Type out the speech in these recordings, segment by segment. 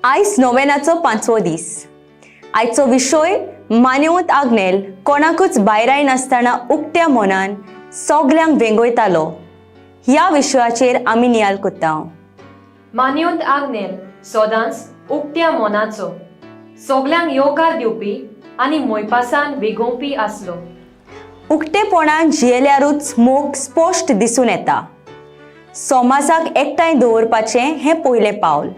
आयज नोवेनाचो 5वो दीस. आयचो विशय मानेवंत आग्नेल कोणाकूच भायराय नासतना उक्त्या मनान सगल्यांक वेंगयतालो. ह्या विशयाचेर आमी नियाल कोत्ता. मानेवंत आग्नेल सदांच उक्त्या मनाचो, सगल्यांक येवकार दिवपी आनी मोयपासान वेगोवपी आसलो. उक्तेपणान जियेल्यारूच मोग स्पश्ट दिसून येता. समाजाक एकठांय दवरपाचें हें पयलें पावल.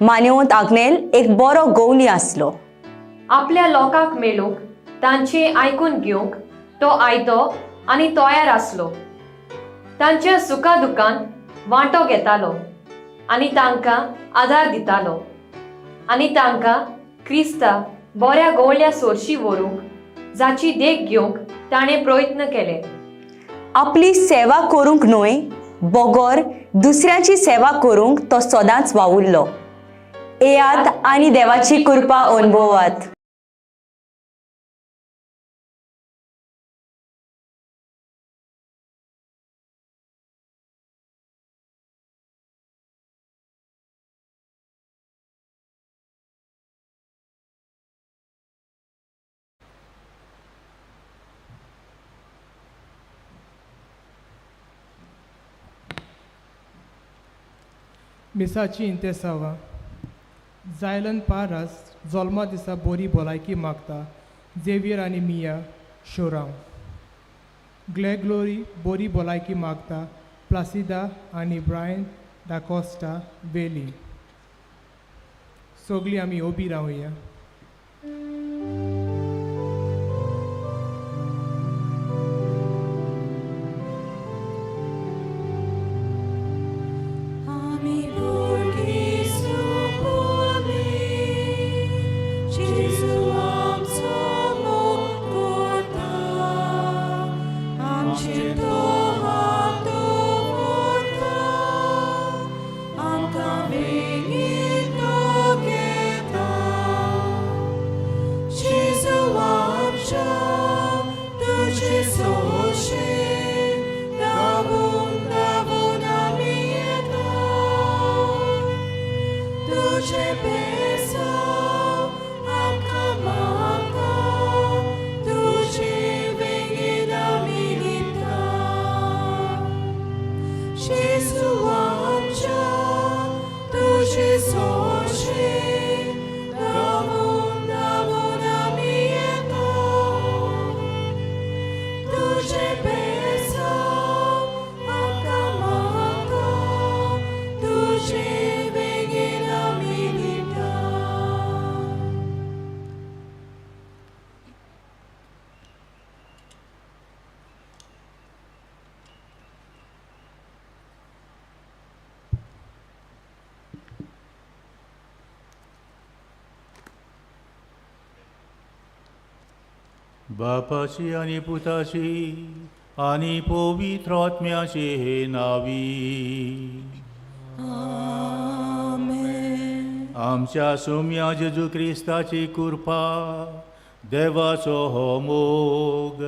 मानेवंत आग्नेल एक बरो गवली आसलो. आपल्या लोकांक मेळूंक तांचे आयकून घेवंक तो आयतो आनी तयार आसलो. तांच्या सुखा दुखांत वांटो घेतालो आनी तांकां आदार दितालो. आनी तांकां क्रिस्ता बऱ्या गवळ्या सोरशी व्हरूंक जाची देख घेवंक ताणें प्रयत्न केले. आपली सेवा करूंक न्हय, बोगोर दुसऱ्याची सेवा करूंक तो सदांच वावुरलो. येयात आनी देवाची कृपा अनुभवात. मिसाची इंतेसावा जायलन पारस जल्मा दिसा बरी भलायकी मागता झेवियर आनी मिया शोराव. ग्लेग्लोरी बरी भलायकी मागता प्लासिदा आनी ब्रायन डाकोस्टा वेली. सगळीं आमी ओबी रावया. बापाची आनी पुताची आनी पवित्र आत्म्याचे नावी. आमच्या सोम्या जेजू क्रिस्ताची कृपा, देवाचो हो मोग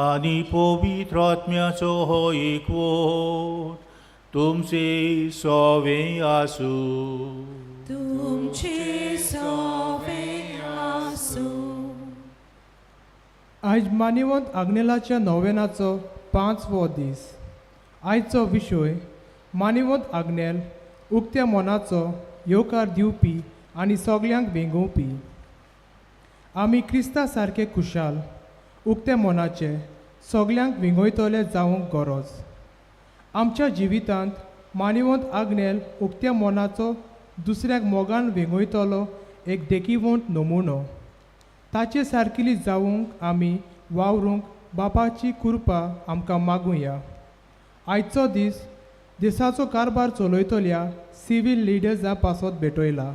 आनी पवित्र आत्म्याचो हो एकवट तुमचे सवे आसूं. आयज मानेवंत आग्नेलाच्या नोवेनाचो 5वो दीस. आयचो विशय मानेवंत आग्नेल उक्त्या मनाचो येवकार दिवपी आनी सगल्यांक वेंगोवपी. आमी क्रिस्ता सारके खुशाल उक्त्या मनाचे सगल्यांक वेंगयतले जावंक गरज. आमच्या जिवितांत मानेवंत आग्नेल उक्त्या मनाचो दुसऱ्याक मोगान वेंगयतलो एक देखीवंत नमुनो. ताचे सारकिली जावंक आमी वावरूंक बापाची कृपा आमकां मागुया. आयचो दीस देशाचो कारबार चलयतल्या सिवील लिडर्सां पासत भेटयला.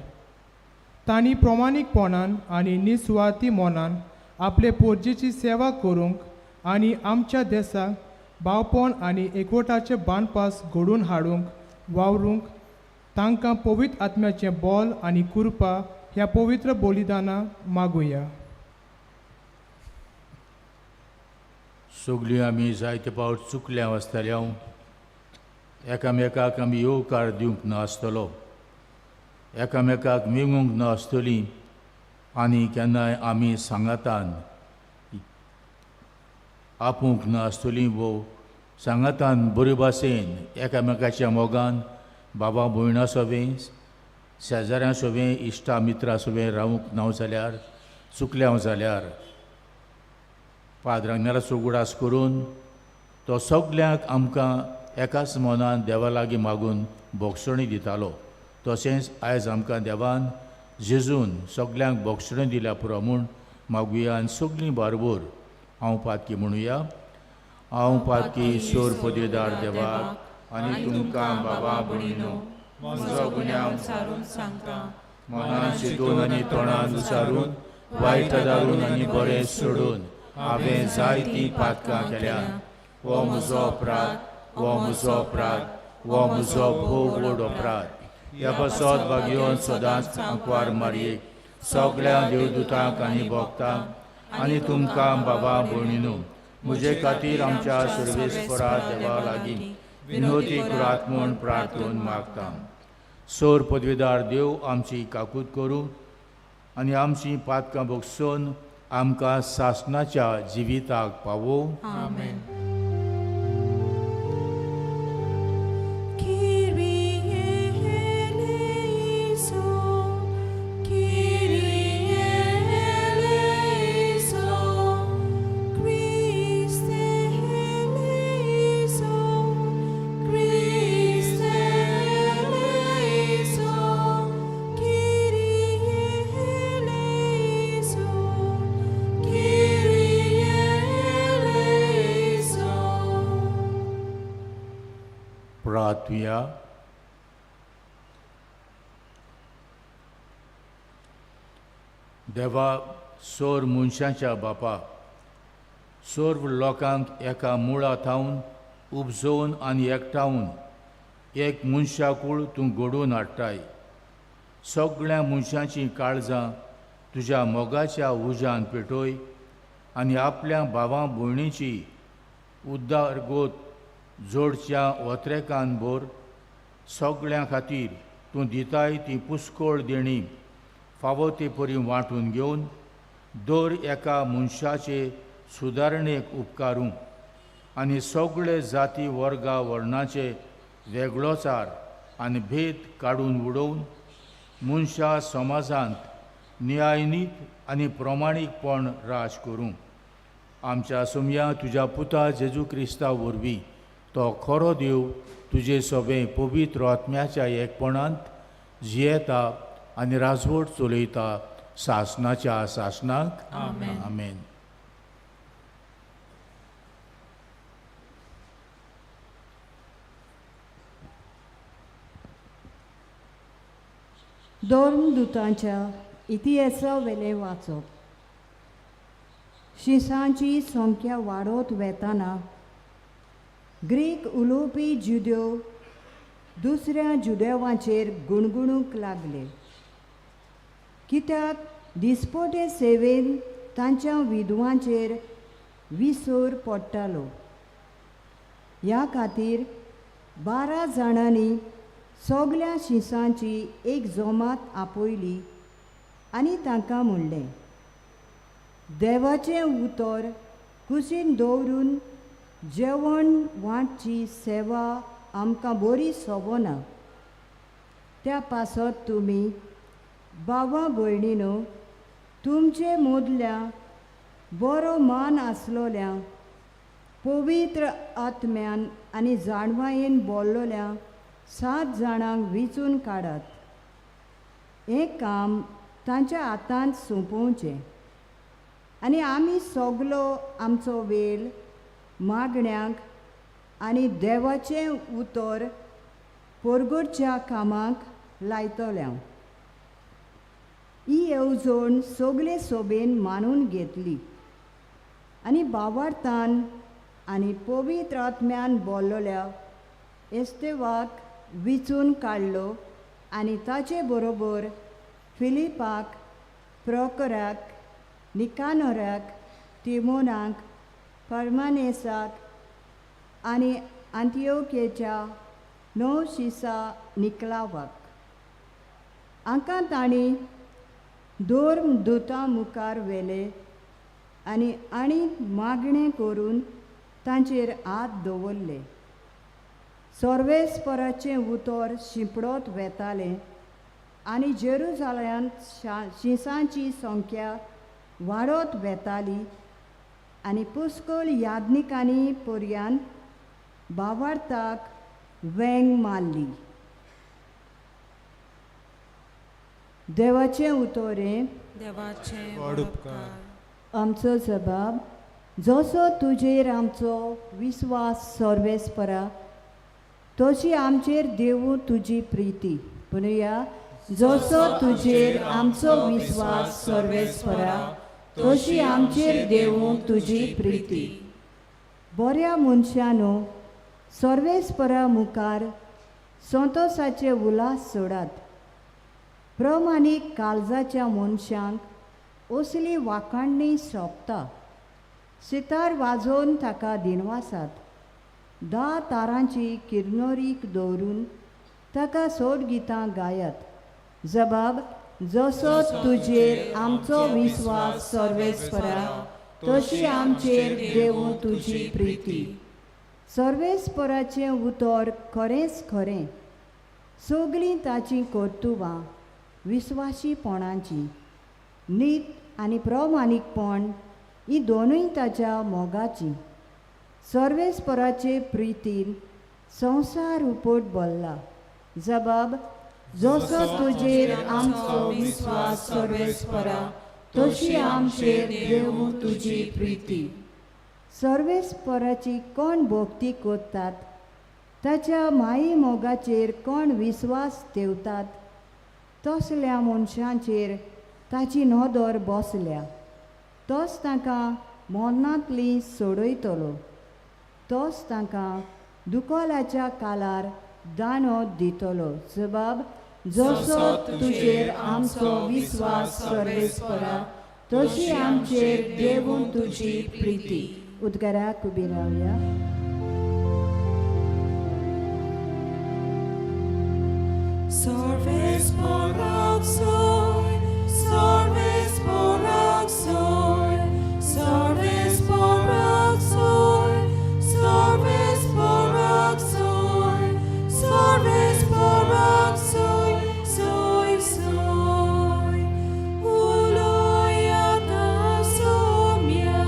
तांणी प्रमाणीकपणान आनी निस्वार्थी मनान आपले पोरजेची सेवा करूंक आनी आमच्या देशाक भावपण आनी एकवटाचे बांदपास घडोवन हाडूंक वावरूंक तांकां पवित्र आत्म्याचें बोल आनी कृपा ह्या पवित्र बलिदानां मागुया. सगळीं आमी जायते पावट चुकल्या आसतल्या एकामेकाक आमी येवकार दिवंक नासतलो. एकामेकाक विंगूंक नासतलीं आनी केन्नाय आमी सांगातान आपूंक नासतलीं वो सांगातान बरे भाशेन एकामेकाच्या मोगान बाबा भयणा सोबें शेजाऱ्यां सोबें इश्टा मित्रा सोबें रावूंक ना जाल्यार चुकल्या जाल्यार पाद्रांगणारा सुगुडास करून तो सगल्यांक आमकां एकाच मनान देवा लागीं मागून बोगसणी दितालो. तशेंच आयज आमकां देवान जेजून सगल्यांक बोगसणी दिल्या पुरो म्हूण मागुया आनी सगलीं बारबोर हांव पातकी म्हणुया. हांव पातकी सोर पदवेदार देवाक आनी तुमकां बाबा भयणीनो म्हजो गुन्यांव सारून सांगता. मनान चिंतून आनी तोंडान विचारून वायट दारून आनी बरें सोडून हांवें जायतीं पातकां केल्यां. हो म्हजो अपराध, हो म्हजो अपराध, हो म्हजो भोव व्हड अपराध. ह्या पासत भाग्योन सदांच आंकवार मारयेक सगळ्या देवदूतांक आनी भक्तांक आनी तुमकां बाबा भयणीनो म्हजे खातीर आमच्या सर्वेस्परा देवा लागीं विनोती करात म्हूण प्रार्थून मागता. सोर पदवेदार देव आमची काकूट करूं आनी आमचीं पातकां भोगसून आमकां सासणाच्या जिविताक पावो. आमेन. प्रार्थुया. देवा सोर मनशांच्या बापा सर्व लोकांक एका मुळा थावन उपजोवन आनी एकठांवन एक मनशाकूळ तूं घडोवन हाडटाय. सगळ्या मनशांचीं काळजां तुज्या मोगाच्या उज्यान पेटोय आनी आपल्या भावां भयणीची उद्दारगोत जोडच्या वत्रेकान बोर. सगळ्यां खातीर तूं दिताय ती पुस्कोळ देणी फावो ते परी वांटून घेवन दर एका मनशाचे सुदारणेक उपकारूं आनी सगळे जाती वर्गा वर्णाचे वेगळोचार आनी भेद काडून उडोवन मनशा समाजांत न्यायनीत आनी प्रमाणीकपण राज करूं. आमच्या सुमया तुज्या पुता जेजू क्रिस्ता वरवीं तो खरो देव तुजे सोबे पवित्र आत्म्याच्या एकपणांत जियेता आनी राजवट चलयता सासणाच्या सासणाक. आमेन. आमेन. दोन दुतांच्या इतिहासा वेले वाचप. शिसांची संख्या वाडत वेताना ग्रीक उलोवपी जुदेव दुसऱ्या जुदेवांचेर गुणगुणूंक लागले, कित्याक दिसपटे सेवेन तांच्या विधवांचेर विसर पडटालो. ह्या खातीर 12 जाणांनी सगळ्या शिसांची एक जमात आपयली आनी तांकां म्हणलें, देवाचें उतर कुशीन दवरून जेवण वांटची सेवा आमकां बरी सोबना. त्या पासत तुमी बाबा भयणीनो तुमचे मदल्या बरो मान आसलोल्या पवित्र आत्म्यान आनी जाणवायेन बोल्लोल्या 7 जाणांक विचून काडात. हें काम तांच्या हातांत सोंपोवचें आनी आमी सगलो आमचो वेळ मागण्यांक आनी देवाचें उतर परगडच्या कामाक लायतल्या. ही येवजण सगळे सोबेन मानून घेतली आनी बावार्थान आनी पवित्र आत्म्यान बोल्लोल्या एस्तेवाक विचून काडलो आनी ताचे बरोबर फिलिपाक, प्रोकराक, निकानोराक, तिमोनाक, परमानेसाक आनी आंतियोकेच्या 9 शिसा निकलावाक. हांकां तांणी दोर दुतां मुखार व्हेले आनी मागणें करून तांचेर हात दवरले. सर्वेस्पराचें उतर शिंपडोत वेतालें आनी जेरुजाल्यांत शिंसांची संख्या वाडत वेताली आनी पुस्कळ याज्ञिकांनी पर्यान भावार्थाक वेंग मारली. देवाचें उतोरें देवाचें व्हड उपकार. आमचो जबाब. जसो तुजेर आमचो विस्वास सर्वेस्परा तशी आमचेर देवू तुजी प्रिती. म्हणुया, जसो तुजेर आमचो विस्वास सर्वेस्परा तशी आमचेर देवू तुजी प्रिती. बऱ्या मनशानो सर्वेस्परा मुखार संतोसाचे उलास सोडात. प्रमाणीक काळजाच्या मनशांक असली वाखाणणी सोंपता. सितार वाजोवन ताका दिनवासात. 10 तारांची किर्नोरीक दवरून ताका सोड गितां गायात. जबाब. जसो तुजेर आमचो विस्वास सर्वेस्परा तशी आमचेर देवू तुजी प्रिती. सर्वेस्पराचें उतर खरेंच खरें. सगळीं ताचीं कर्तुबां विस्वाशीपणाची. नीत आनी प्रमाणीकपण ही दोनूय ताच्या मोगाची. सर्वेस्पराचे प्रितीन संवसार उपट भरला. जबाब. जसो तुजेर आमचो विस्वास सर्वेस्परा तशी आमचेर देवू तुजी प्रिती. सर्वेस्पराची कोण भोक्ती करतात ताच्या माई मोगाचेर कोण विस्वास ठेवतात तसल्या मनशांचेर ताची नदर बसल्या. तोच तांकां मरणांतली सोडयतलो. तोच तांकां दुकोलाच्या काळार दानो दितलो. जबाब. जसो तुजेर आमचो विस्वास सर्वेस्परा तशी आमचेर देवू तुजी प्रिती. उद्गाराक उबी रावया. सर्वेस्पराक सोय, सर्वेस्पराक सोय, सर्वेस्पराक सोय, सर्वेस्पराक सोय, सर्वेस्पराक सोय, सोय सोय. Ulojata somia,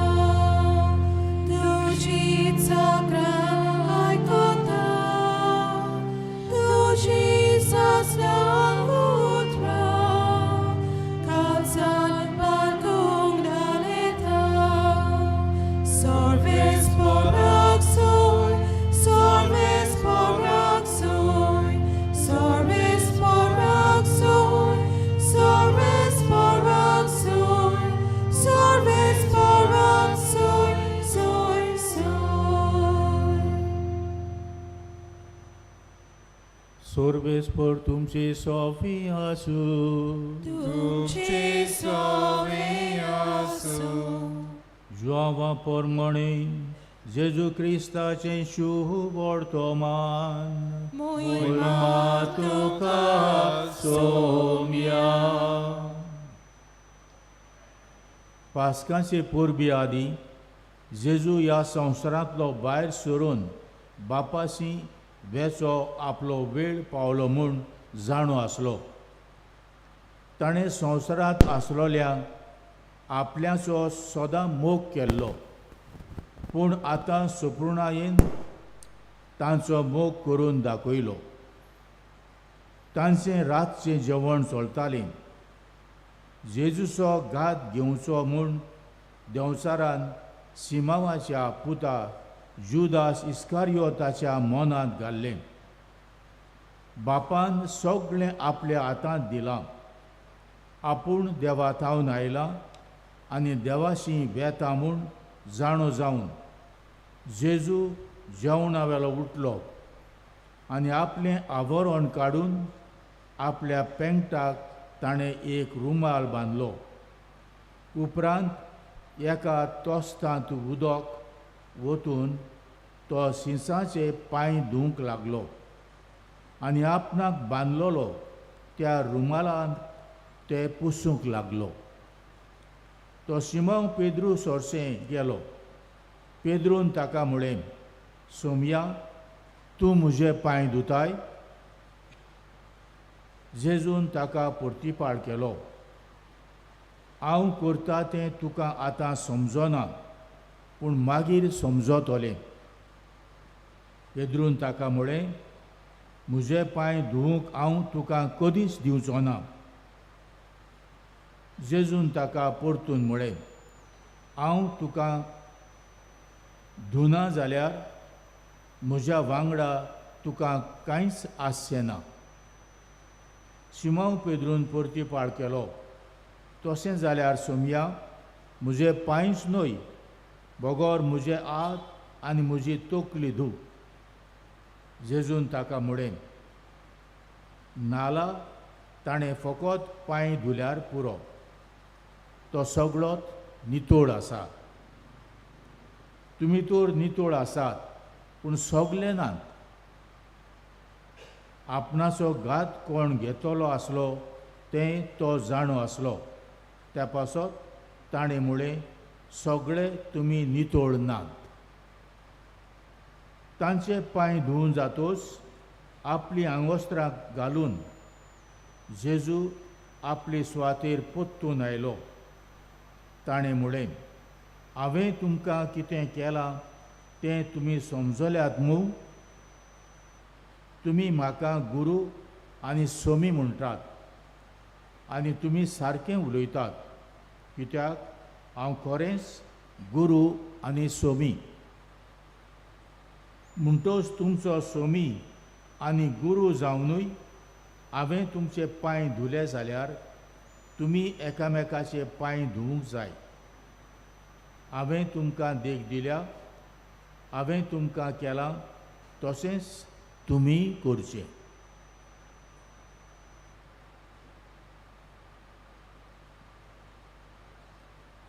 tuji zakra aikota, tuji सर्वेस्पर तुमची सोफी आसू. तुमची सोवी आसू. ज्वावा पोरमणे जेजू क्रिस्ताचें शुभ वर्तमान मोहिमा तुका सोम्या. पास्काचे पोरबी आदी जेजू ह्या संवसारांतलो भायर सरून बापासी वेचो आपलो वेळ पावलो म्हूण जाणू आसलो. ताणें संवसारांत आसलोल्या आपल्याचो सदां मोग केल्लो, पूण आतां सुपूर्णायेन तांचो मोग करून दाखयलो. तांचें रातचें जेवण चलतालें. जेजूचो घात घेवचो म्हूण देंवचारान सिमावाच्या पुता जुदास इस्कारियोताच्या मनांत घाल्लें. बापान सगळें आपल्या हातांत दिलां. आपूण देवा थावन आयला आनी देवाशी वेता म्हूण जाणो जावन जेजू जेवणा वेलो उठलो आनी आपलें आवरण काडून आपल्या पेंगटाक ताणें एक रुमाल बांदलो. उपरांत एका तोस्तांत उदक वतून तो शिंसाचे पांय धुवंक लागलो आनी आपणाक बांदलोलो त्या रुमालान ते पुसूंक लागलो. तो शिमोन पेद्रू सोरसें गेलो. पेद्रून ताका म्हळें, सोमया, तूं म्हजे पांय धुताय? जेजून ताका परतीपाड केलो, हांव करतां तें तुका आतां समजना, पूण मागीर समजतलें. पेद्रून ताका म्हळें, म्हजे पांय धुवंक हांव तुका कधीच दिवचो ना. जेजून ताका परतून म्हळें, हांव तुका धुना जाल्यार म्हज्या वांगडा तुका कांयच आसचें ना. शिमोन पेद्रून परतीपाड केलो, तशें जाल्यार सोमया, म्हजे पांयच न्हय, बगोर म्हजे हात आनी म्हजी तकली धू. जेजून ताका म्हळें, नाला ताणें फकत पांय धुल्यार पुरो, तो सगळोच नितोळ आसा. तुमी तर नितोळ आसात, पूण सगळे नात. आपणाचो घात कोण घेतलो आसलो तें तो जाणो आसलो. त्या पासत ताणें म्हळें, सगळे तुमी नितोळ नात. तांचे पांय धुवन जातोच आपली आंगोस्त्रां घालून जेजू आपले सुवातेर पोत्तून आयलो. ताणें म्हळें, हांवें तुमकां कितें केलां तें तुमी समजल्यात मूं? तुमी म्हाका गुरू आनी सोमी म्हणटात, आनी तुमी सारकें उलयतात, कित्याक हांव खरेंच गुरू आनी सोमी. म्हणटोच तुमचो सोमी आनी गुरू जावनूय हांवें तुमचे पांय धुले जाल्यार तुमी एकामेकाचे पांय धुवंक जाय. हांवें तुमकां देख दिल्या, हांवें तुमकां केलां तशेंच तुमी करचें.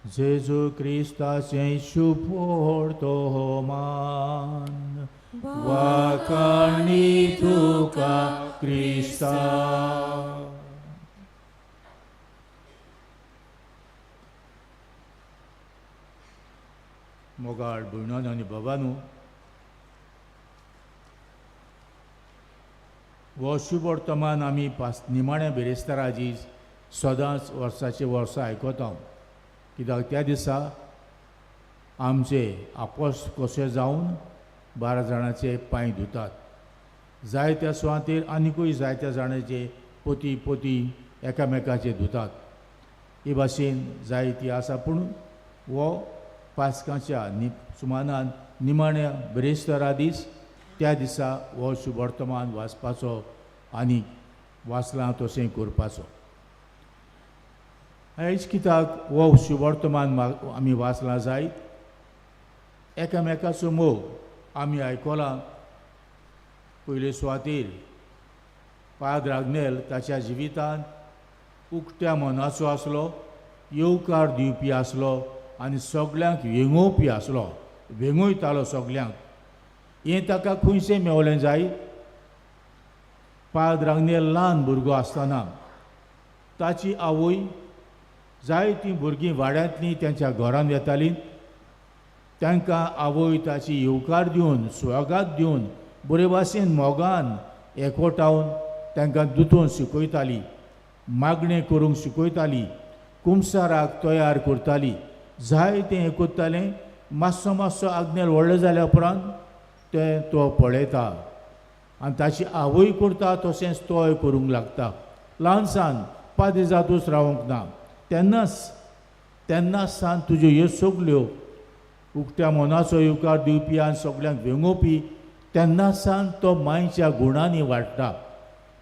जेजू क्रिस्ताचें शुपोर्तो मान वाकाणी तुका क्रिस्ता. मोगाळ भयणान आनी बाबानू, हो शुभ वर्तमान आमी निमाण्या बेरेस्तारा दीस सदांच वर्साचे वर्सा आयकता. कित्याक त्या दिसा आमचे आपोस कशे जावन 12 जाणांचे पांय धुतात. जायत्या सुवातेर आनिकूय जायत्या जाणांचे पोती पोती एकामेकाचे धुतात. हे भाशेन जायती आसा, पूण हो पास्काच्या सुमानान निमाण्या बेरेस्तारा दीस त्या दिसा हो शुभ वर्तमान वाचपाचो आनी वाचलां तशें करपाचो. हेच कित्याक हो शुभ वर्तमान आमी वाचलां जायत. एकामेकाचो मोग आमी आयकलां. पयले सुवातेर पाद्र आग्नेल ताच्या जिवितांत उक्त्या मनाचो आसलो, येवकार दिवपी आसलो आनी सगळ्यांक वेंगोवपी आसलो, वेंगोयतालो सगळ्यांक. हें ताका खंयचें मेवलें जाय? पाद्र आग्नेल ल्हान भुरगो आसतना ताची आवय जायतीं भुरगीं वाड्यांतलीं तेंच्या घरांत येतालीं. तांकां आवय ताची येवकार दिवन, सुवागात दिवन, बरे भाशेन मोगान एकवटावन तांकां दुतून शिकयताली, मागणें करूंक शिकयताली, कुमसाराक तयार करताली. जायतें हें करतालें. मातसो मातसो आग्नेल व्हडलो जाल्या उपरांत तें तो पळयता आनी ताची आवय करता तशेंच तोय करूंक लागता. ल्हानसान पाद्री जातूच रावूंक ना. तेन्नाच सान तुज्यो ह्यो सगल्यो उक्त्या मनाचो येवकार दिवपी आनी सगळ्यांक वेंगोवपी तेन्नाच सान तो मांयच्या गुणांनी वाडटा.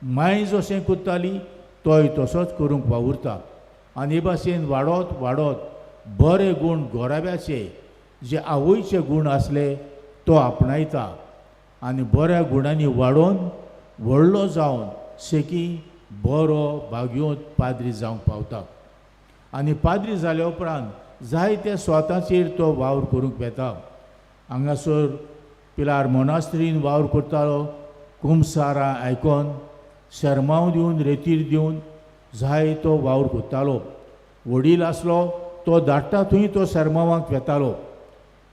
मांय जशें करताली तोय तसोच करूंक वावुरता. आनी हे भाशेन वाडत वाडत बरे गूण घोराब्याचे जे आवयचे गूण आसले तो आपणायता आनी बऱ्या गुणांनी वाडोवन व्हडलो जावन शेकी बरो भाग्योत पाद्री जावंक पावता. आनी पाद्री जाल्या उपरांत जायत्या स्वाताचेर तो वावर करूंक येता. हांगासर पिलार मोनास्त्रीन वावर करतालो. कुमसारां आयकोन शर्माव दिवन रेतीर दिवन जाय तो वावर कोत्तालो. वडील आसलो तो धाडटा थंय तो शर्मावांक वेतालो.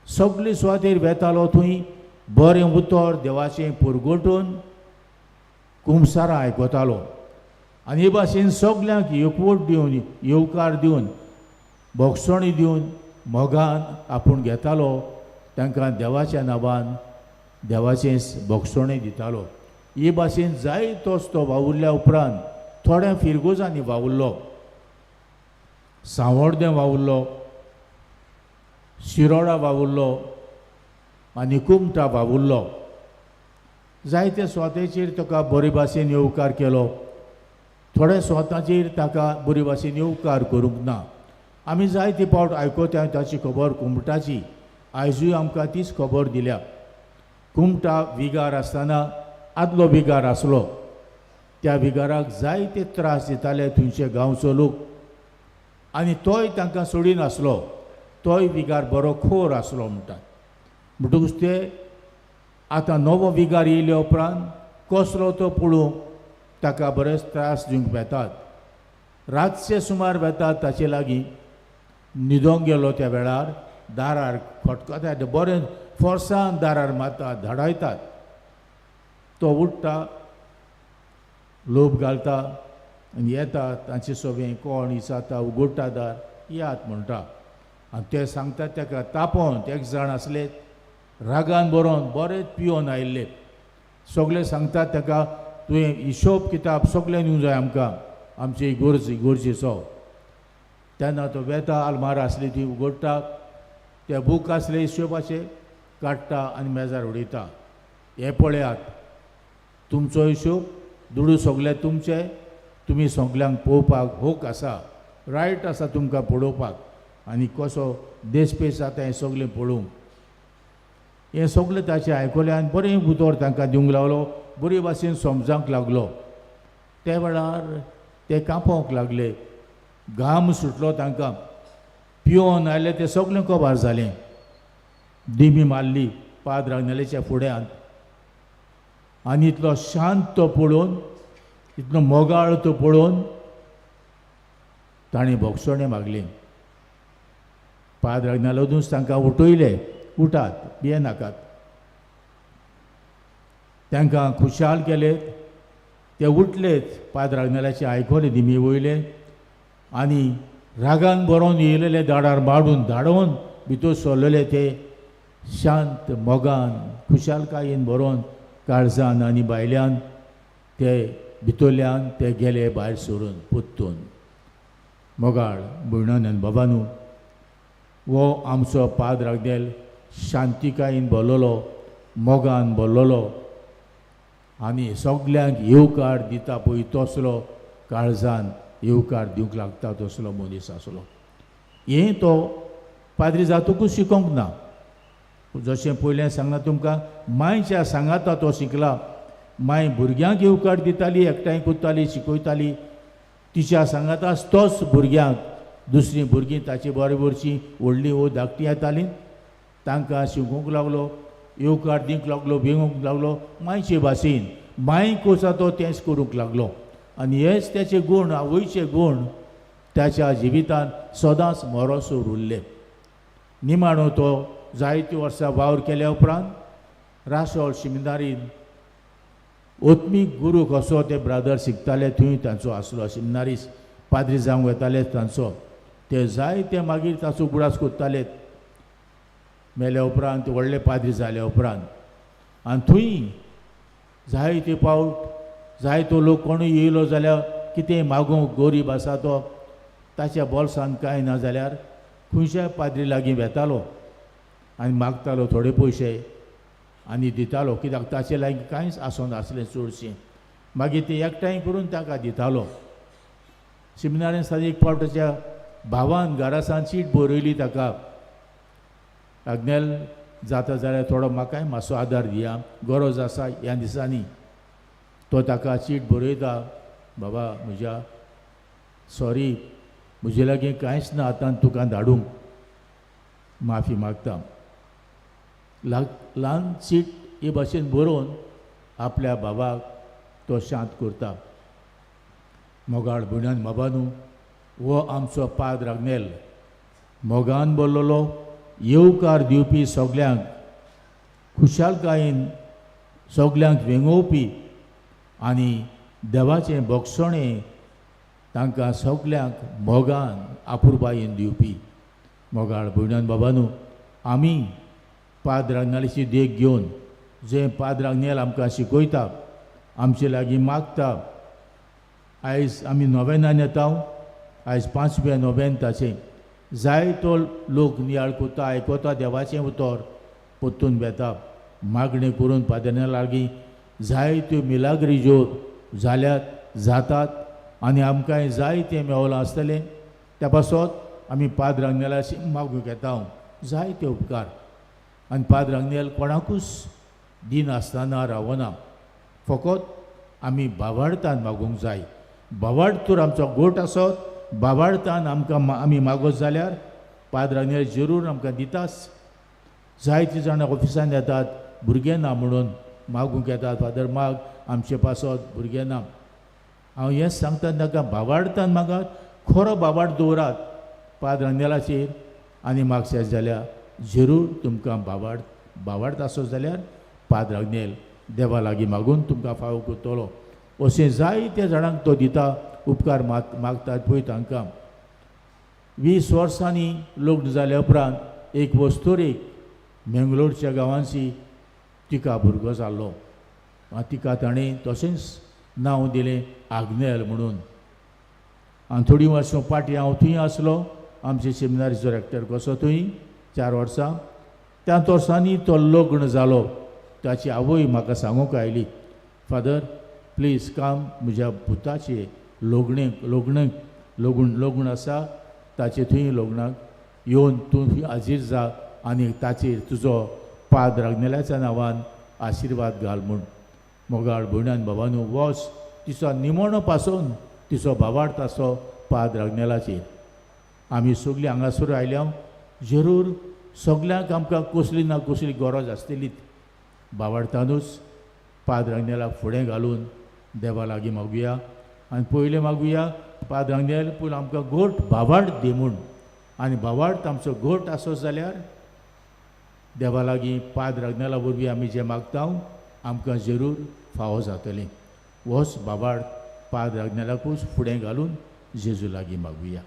सगळे सुवातेर वेतालो थंय बरें उतर देवाचें पुरगोटून कुमसारां आयकतालो. आनी हे भाशेन सगल्यांक एकवट दिवन येवकार दिवन भोगसणी दिवन मोगान आपूण घेतालो. तांकां देवाच्या नांवान देवाचें भोगसणें दितालो. हे भाशेन जायतोच तो वावुरल्या उपरांत थोड्या फिरगोजांनी वावुरलो. सांवड्डें वावुरलो, शिरोडा वावुरलो आनी कुमटा वावुरलो. जायते सुवातेचेर ताका बरे भाशेन येवकार केलो. थोड्या सुवातांचेर ताका बरे भाशेन येवकार करूंक ना. आमी जायते फावट आयकता ताची खबर कुमटाची. आयजूय आमकां तीच खबर दिल्या. कुमटा विगार आसतना आदलो विगार आसलो. त्या विगाराक जायते त्रास दिताले थंयचे गांवचो लोक. आनी तोय तांकां सोडिनासलो. तोय विगार बरो खोर आसलो म्हणटात. म्हणटकूच ते आतां नवो विगार येयल्या उपरांत कसलो तो पळोवंक ताका बरेच त्रास दिवंक वेतात. रातचे सुमार वेतात ताचे लागीं न्हिदोंक गेलो त्या वेळार दारार खटखतात. बरें फोर्सान दारार मारतात, धाडायतात. तो उठटा, लोभ घालता आनी येता. तांचे सोबें कोण विचारता, उगडटा दार, यात म्हणटा. आनी ते सांगतात ताका तापोवन. एक जाण आसले रागान बरोवन बरेच पियोन आयिल्ले. सगळे सांगतात ताका तुवें हिशोब किताब सगळें दिवंक जाय आमकां, आमची गरजेचो. तेन्ना तो वेता, आलमार आसली ती उगडटा, ते बूक आसले हिशोबाचे काडटा आनी मेजार उडयता. हे पळयात, तुमचो हिशोब दुडू सगळे तुमचे. तुमी सगल्यांक पळोवपाक हूक आसा, रायट आसा तुमकां पळोवपाक. आनी कसो देशपेस जाता हें सगळें पळोवंक. हें सगळें ताचें आयकलें आनी बरें उतर तांकां दिवंक लागलो. बरे भाशेन समजावंक लागलो. त्या वेळार ते कांपोवंक लागले. घाम सुटलो तांकां. पियोन आयले ते सगळें कोबार जालें. दिमी मारली पाद रागनेल्याच्या फुड्यांत. आनी इतलो शांत तो पळोवन, इतलो मोगाळ तो पळोवन ताणें भोगसणें मागलें. पाद रागनालूच तांकां उठयले, उठात, भिये नाकात. तांकां खुशाल केलें. ते उठलेत, पाद रागनाल्याचें आयकलें दिमी वयले आनी रागान बरोवन येयलेले दाडार माडून धाडोवन भितर सरलेले. ते शांत मोगान खुशालकायेन बरोवन काळजान आनी बायल्यान ते भितरल्यान ते गेले भायर सोडून पोत्तून. मोगाळ भयणान आनी बाबानू, वो आमचो पाद रागनेल शांतिकायेन भरलेलो, मोगान भरलेलो आनी सगल्यांक येवकार दिता पळय तसलो काळजान येवकार दिवंक लागता तसलो मनीस आसलो. हें तो पाद्री जातकूच शिकोवंक ना. जशें पयलें सांगना तुमकां, मांयच्या सांगाता तो शिकला. मांय भुरग्यांक येवकार दिताली, एकठांय करताली, शिकयताली. तिच्या सांगाताच तोच भुरग्यांक दुसरीं भुरगीं ताची बरोबरची व्हडलीं वो धाकटीं येतालीं. तांकां शिकोवंक लागलो, येवकार दिवंक लागलो, भिवंक लागलो मांयचे भाशेन. मांयक वचा तो तेंच करूंक लागलो. आनी हेच त्याचे गूण, आवयचे गूण त्याच्या जिवितान सदांच मोरोसूर उरले. निमाणो तो जायतीं वर्सां वावर केल्या उपरांत रासोल शिमिनारीन ओत्मीक गुरू कसो ते ब्रादर शिकताले थंय तांचो आसलो. शिमिनारीस पाद्री जावंक येताले तांचो. ते जायते मागीर ताचो गुडास कोत्ताले मेल्या उपरांत, व्हडले पाद्री जाल्या उपरांत. आनी थंय जायते फावट जायतो लोक कोणूय येयलो जाल्यार कितें मागूंक गरीब आसा तो ताच्या बोल्सान कांय ना जाल्यार खंयच्याय पाद्री लागीं वेतालो आनी मागतालो थोडे पयशे आनी दितालो. कित्याक ताचे लागीं कांयच आसनासलें चडशें. मागीर ते एकठांय करून ताका दितालो. शिमिनारीन सादी एक फावट ताच्या भावान घरासान चीट बरयली ताका, आग्नेल जाता जाल्यार थोडो म्हाकाय मातसो आदार दिया, गरज आसा ह्या दिसांनी. तो ताका चीट बरयता, बाबा म्हज्या सॉरी, म्हजे लागीं कांयच ना आतां तुका धाडूंक, माफी मागता. ल्हान चीट हे भाशेन बरोवन आपल्या बाबाक तो शांत करता. मोगाळ भुण्यान बाबानू हो आमचो पाद्र आग्नेल मोगान बोल्लोलो येवकार दिवपी सगल्यांक खुशालकायेन सगल्यांक वेंगोवपी आनी देवाचें भोगसणें तांकां सगल्यांक मोगान आपुरबायेन दिवपी. मोगाळ भुण्यान बाबानू आमी पाद्र आग्नेलाची देख घेवन जें पाद्र आग्नेल आमकां शिकयता आमचे लागीं मागता. आयज आमी नोवेनान येता. आयज 5वें नोवेंताचें जायतो लोक नियाळ कोता आयकोता देवाचें उतर पोत्तून वेता मागणी करून पाद्र लागीं जायत्यो मिलाग्रिज्यो जाल्यात जातात आनी आमकांय जायतें मेवलां आसतलें. त्या पासत आमी पाद्र आग्नेलाची मागूंक येता जायते उपकार. आनी पाद्र आग्नेल कोणाकूच दिन आसतना रावना. फकत आमी बावार्थान मागूंक जाय. बावार्थूर आमचो गोट आसत बावार्थान आमकां आमी मागोत जाल्यार पाद्र आग्नेल जरूर आमकां दिताच. जायतीं जाणां ऑफिसान येतात भुरगें ना म्हणून मागूंक येतात फादर माग आमचे पासत भुरगें ना. हांव हें सांगता ताका बावार्थान मागात खरो बावार्थ दवरात पाद्र आग्नेलाचेर आनी मागशे जाल्यार जरूर तुमकां बावार्थ आसत जाल्यार पाद्र आग्नेल देवा लागीं मागून तुमकां फावो करतलो. अशें जायत्या जाणांक तो दिता उपकार मागतात पळय तांकां. 20 वर्सांनी लग्न जाल्या उपरांत एक वस्तुरेक मेंगलोरच्या गांवांची तिका भुरगो जाल्लो. तिका ताणें तशेंच नांव दिलें आग्नेल म्हणून. आनी थोडीं वर्सां फाटीं हांव थंय आसलो आमचे सेमिनारीचो रेक्टर कसो थंय 4 वर्सां. त्या वर्सांनी तो लग्न जालो. ताची आवय म्हाका सांगूंक आयली फादर प्लीज काम म्हज्या पुताचे लग्न आसा ताचे थंय लग्नाक येवन तूं हाजीर जा आनी ताचेर तुजो पाद्र आग्नेलाच्या नांवान आशिर्वाद घाल म्हूण. मोगाळ भुण्यान बाबानू वच तिचो निमणो पासून तिचो बावार्थ आसो पाद्र आग्नेलाचेर. आमी सगळीं हांगासर आयल्या जरूर सगल्यांक आमकां कसली ना कसली गरज आसतलीच. बावार्थानूच पाद्र आग्नेलाक फुडें घालून देवा लागीं मागुया. आनी पयलें मागुया पाद्र आग्नेल पूण आमकां गोट बावार्थ दी म्हूण. आनी बावार्थ आमचो गोट आसत जाल्यार देवा लागीं पाद्र आग्नेला वरवीं आमी जें मागता आमकां जरूर फावो जातलें. होच बावार्थ पाद्र आग्नेलाकूच फुडें घालून जेजू लागीं मागुया.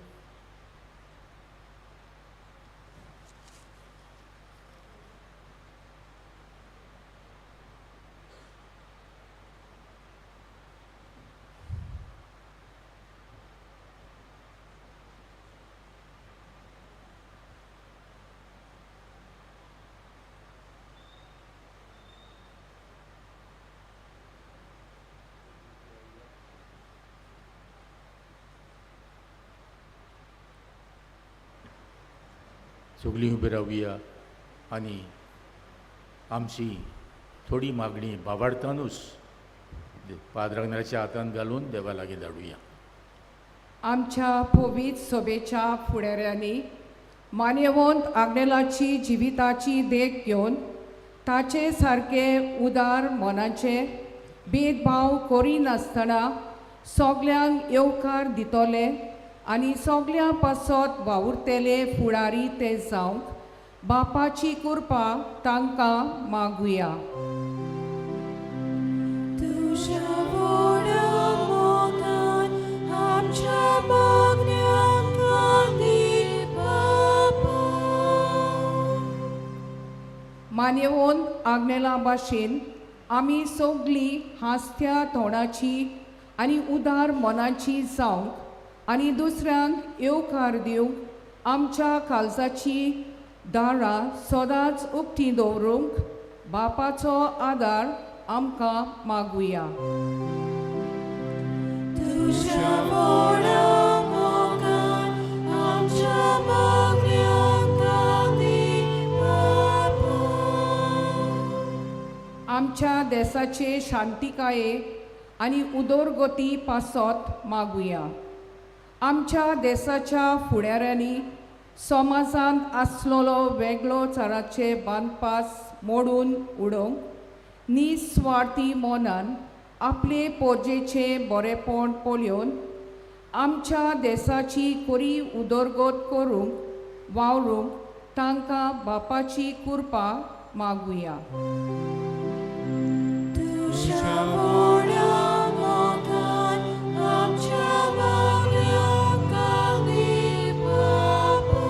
सगळीं उबी रावया आनी आमची थोडी मागणी बावार्थानूच पाद्र आग्नेलाच्या हातांत घालून देवा लागीं धाडुया. आमच्या पवित्र सभेच्या फुडाऱ्यांनी मान्यवंत आग्नेलाची जिविताची देख घेवन ताचे सारके उदार मनाचे भेदभाव करिनासतना सगल्यांक येवकार दितले आनी सगळ्यां पासत वावुरतेले फुडारी ते जावंक बापाची कृपा तांकां मागुया. तुझ्या व्हडा मोगान आमच्या मागण्यांक आदी बापा. मान्यवंत आग्नेला भाशेन आमी सगळीं हास्त्या तोंडाची आनी उदार मनाची जावंक आनी दुसऱ्यांक येवकार दिवंक आमच्या काळजाची दारां सदांच उक्तीं दवरूंक बापाचो आदार आमकां मागुया. तुझ्या व्हडा मोगान आमच्या मागण्यांक आदी बापा. आमच्या देशाचे शांतिकाये आनी उदरगती पासत मागुया. आमच्या देशाच्या फुडाऱ्यांनी समाजांत आसलोलो वेगळो तराचे बांदपास मोडून उडोवंक निस्वार्थी मनान आपले पोरजेचे बरेपण पळोवन आमच्या देशाची बरी उदरगत करूंक वावरूंक तांकां बापाची कृपा मागुया. तुझ्या व्हडा मोगान आमच्या मागण्यांक दी बाबा.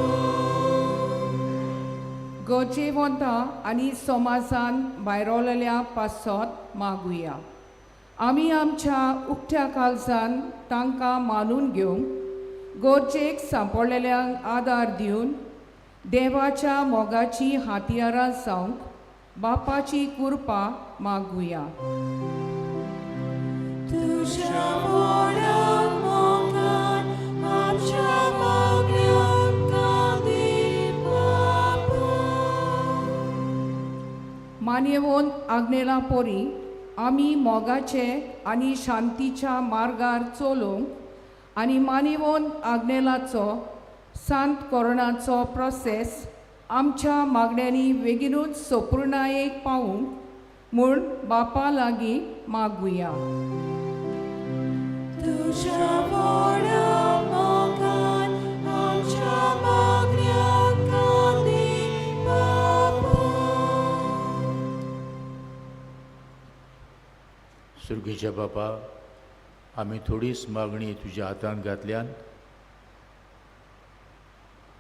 गरजेवंतां आनी समाजान भायरलेल्या पासत मागुया. आमी आमच्या उक्त्या काळजान तांकां मानून घेवंक गरजेक सांपडलेल्यांक आदार दिवन देवाच्या मोगाची हातयारां जावंक बापाची कृपा मागुया. तुझ्या व्हडा मोगान आमच्या मागण्यांक दी बाबा. मान्यवोन आग्नेला पोरी आमी मोगाचे आनी शांतीच्या मार्गार चलोवंक आनी मान्यवोन आग्नेलाचो सांत कोरोनाचो प्रोसेस आमच्या मागण्यांनी बेगीनूच संपूर्णायेक पावूंक म्हूण बापा लागीं मागुया. तुझ्या व्हडा मोगान आमच्या मागण्यांक दी बाबा. सुर्गेच्या बापा, आमी थोडीच मागणी तुज्या हातांत घातल्यान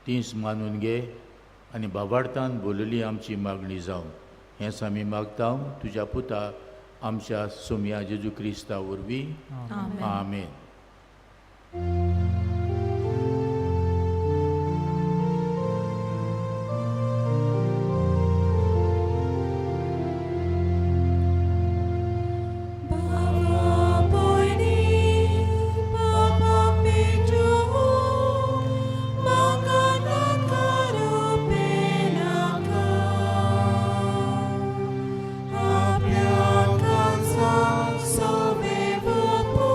तीच मानून घे आनी बाबार्थान बोलली आमची मागणी जावं हेंच आमी मागता तुज्या पुता आमच्या सोम्या जेजू क्रिस्ता वरवीं. आमेन. Baba boyni, Baba pejo, magana karo penaka. Apya kansa sobevopo,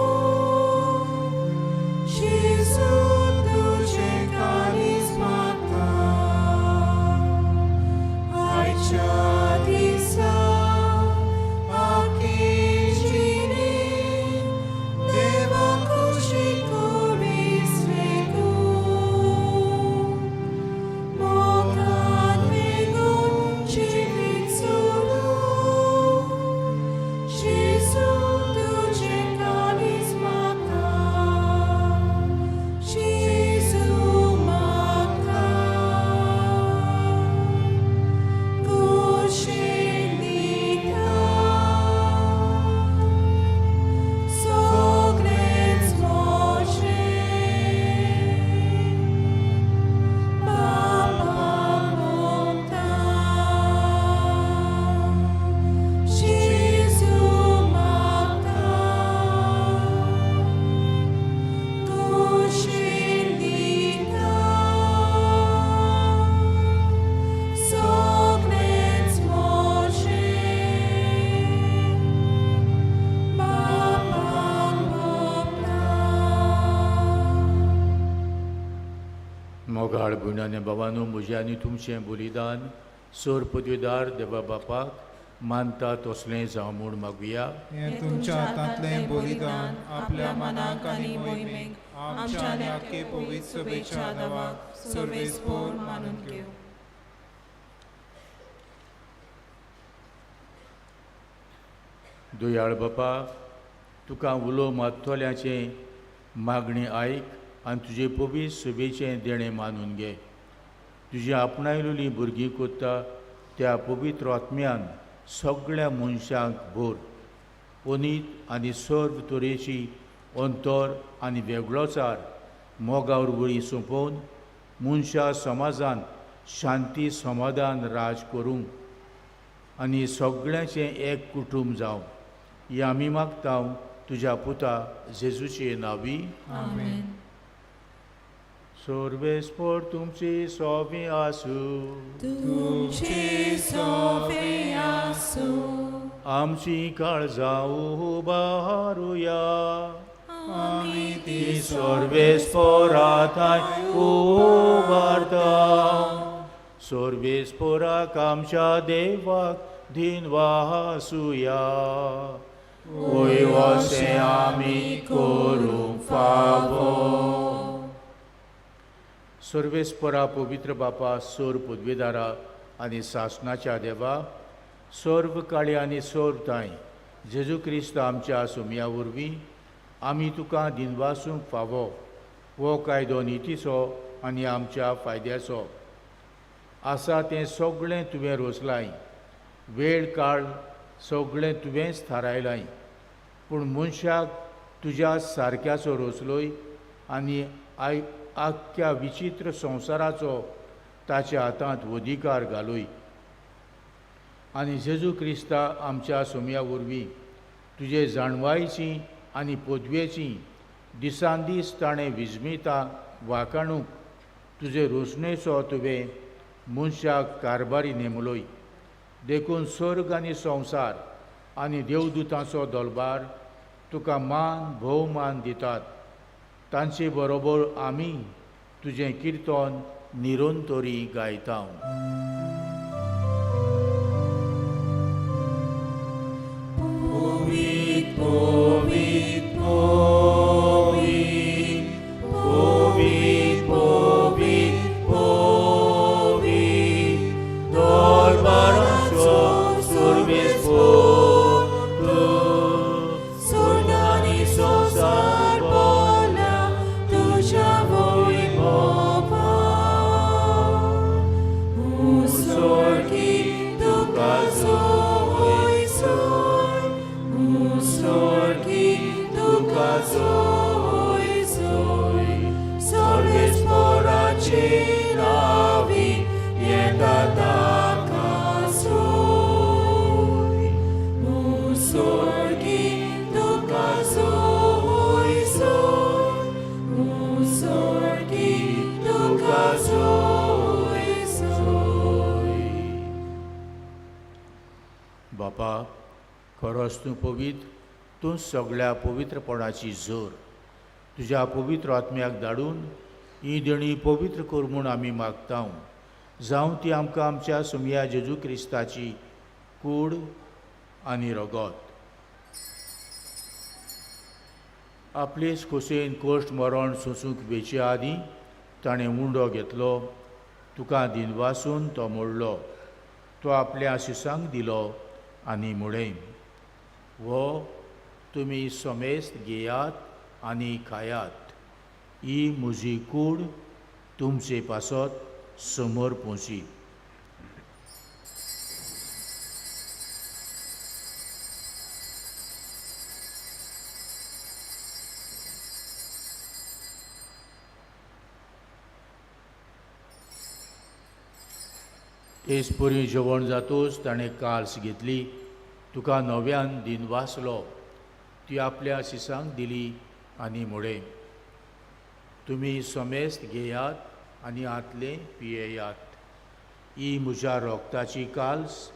Jesu tuje karismata. Aicha disa. मोगाळ भुयणाने भावानो, म्हजें आनी तुमचें बलिदान सोर पदवीदार देवा बापाक मानता तसलें जावं म्हूण मागुया. हें तुमच्या हातांतलें बलिदान आपल्या मनाक आनी मोहिमेक आमच्या आनी आख्खे पवित्र सभेच्या नांवाक सर्वेस्पोर मानून घेव. दयाळ बापा, तुका उलो मागतोल्याचें मागणी आयक आनी तुजे पवित्र सभेचें देणें मानून घे. तुजी आपणायलेलीं भुरगीं कोत्ता त्या पवित्र आत्म्यान सगळ्या मनशांक भर. अनीत आनी सर्व तरेची अंतर आनी वेगळोचार मोगावर वळी सोंपोवन मनशा समाजान शांती समाधान राज करूंक आनी सगळ्यांचें एक कुटुंब जावं हें आमी मागता तुज्या पुता जेजूचे नांवी. आमेन. सर्वेस्पोर तुमची सोबीं आसूं. तुमचे सोबे आसूं. आमची काळजां उबारुया. आमी ती सर्वेस्पोरांताय उबारता. सर्वेस्पोराक आमच्या देवाक दिन वासुया. वयवशें आमी करूंक फावो. सर्वेस्परा पवित्र बापा, सोर पदवीदारा आनी शासनाच्या देवा, सर्व काळी आनी सर्व ताय जेजू क्रिस्त आमच्या सुमया वरवीं आमी तुका दिनवासूंक फावो. हो कायदो नितीचो आनी आमच्या फायद्याचो आसा तें सगळें तुवें रोचलाय. वेळ काळ सगळें तुवेंच थारायलाय. पूण मनशाक तुज्या सारक्याचो रोचलोय आनी आख्ख्या विचित्र संवसाराचो ताच्या हातांत अधिकार घालूय. आनी जेजू क्रिस्ता आमच्या सुमया वरवीं तुजे जाणवायेची आनी पदवेची दिसान दीस ताणें विजमिता वाखाणूक तुजे रोचणेचो तुवें मनशाक कारबारी नेमलोय. देखून सर्ग आनी संवसार आनी देवदूतांचो दरबार तुका मान भोवमान दितात. तांचे बरोबर आमी तुजें किर्तन निरंतरी गायता. Povit, povit, povit, povit, povit, povit, darbaraco survispotu, surdani sosar bola, tuja vojmova, usorki tukazoj soj, usorki tukazoj soj, sorges poraci navi, jedadaka soj, usorki tukazoj soj, usorki tukazoj soj. बापा, खरोच तूं पवित्र, तूं सगळ्या पवित्रपणाची जोर. तुज्या पवित्र आत्म्याक धाडून ही देणी पवित्र कर म्हूण आमी मागता. जावं ती आमकां आमच्या सुमया जेजू क्रिस्ताची कूड आनी रगत. आपलेच खोसेन कोश्ट मरण सोंसूंक वेचे आदीं ताणें उंडो घेतलो. तुका दिनवासून तो मोडलो. तो आपल्या शिसांक दिलो आनी मुळें. वो तुमी समेस्त घेयात आनी खायात. ही म्हजी कूड तुमचे पासत समोर पोंची. एसपुरी जेवण जातूच ताणें काल्स घेतली. तुका नव्यान दिनवासलो. ती आपल्या शिसांक दिली आनी मुळें. तुमी समेस्त घेयात आनी आतले पियेयात. ही म्हज्या रोगताची काल्स,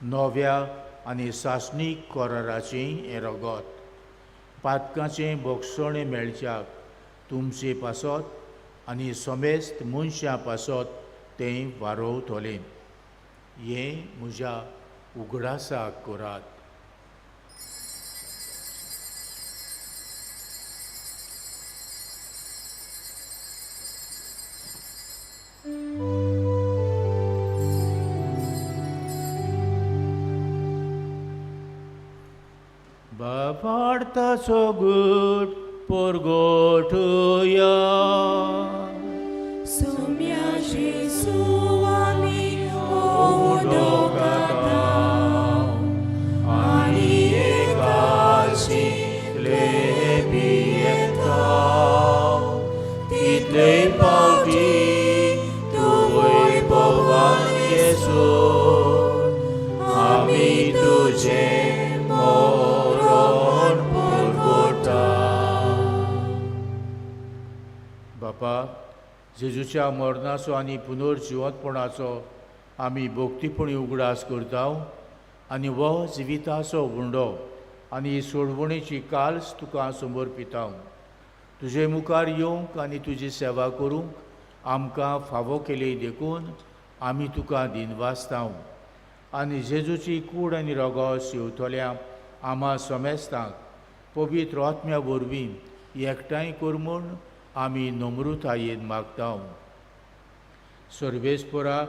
नव्या आनी सासणीक कराराचें हें रगत. पातकाचें बोगसणें मेळच्याक तुमचे पासत आनी समेस्त मनशां पासत तें वारोवतलें. हें म्हज्या उगडासाक करात. बापार्ताचो गूट परगोटुया. Sumia Jesu ami odogata, ani ekashi lepieta, title pauti tu voipovan Jesu, ami tuje moron porgota. बापा, जेजूच्या मरणाचो आनी पुनर्जिवंतपणाचो आमी भोक्तीपणी उगडास करता. आनी हो जिविताचो उंडो आनी सोडवणेची काल्स तुका समर्पिता. तुजे मुखार येवंक आनी तुजी सेवा करूंक आमकां फावो केले देखून आमी तुका दिनवासता. आनी जेजूची कूड आनी रगत शिवतल्या आम्हा सोमेस्तांक पवित्र आत्म्या वरवीं एकठांय कर म्हूण आमी नम्रतायेन मागता. सर्वेस्परा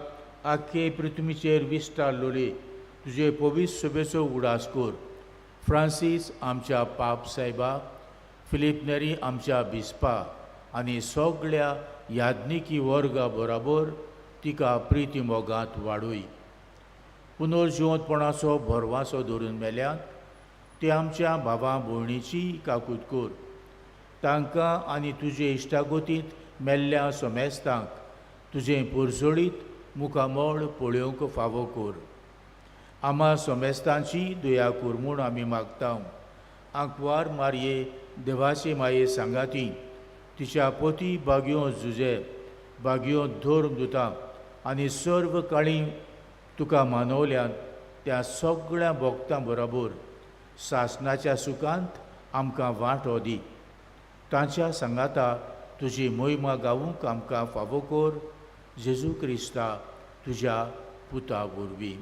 आख्खे पृथ्वीचेर विस्तारलोले तुजे पवित्र सभेचो उडास कर. फ्रांसीस आमच्या पाप साहेबाक, फिलीप नेरी आमच्या बिस्पा आनी सगळ्या याज्ञिकी वर्गा बरोबर तिका प्रिती मोगांत वाडूय. पुनर्जिवंतपणाचो भरवासो धरून मेल्यात ते आमच्या भावां भयणीची काकूट कर. तांकां आनी तुजे इश्टागोतींत मेल्ल्या सोमेस्तांक तुजें पुरजोळीत मुखामळ पळोवंक फावो कर. आम्हा सोमेस्तांची दया कर म्हूण आमी मागता. आंकवार मारये देवाचे माये सांगाती, तिच्या पोती बाग्यो जुजे, बाग्यो धर्म दुता आनी सर्व काळी तुका मानवल्यान त्या सगळ्या भक्तां बरोबर सासणाच्या सुखांत आमकां वांटो दी. तांच्या सांगाता तुजी मोहिमा गावूंक आमकां फावो कर. जेजू क्रिस्ता तुज्या पुता वरवीं.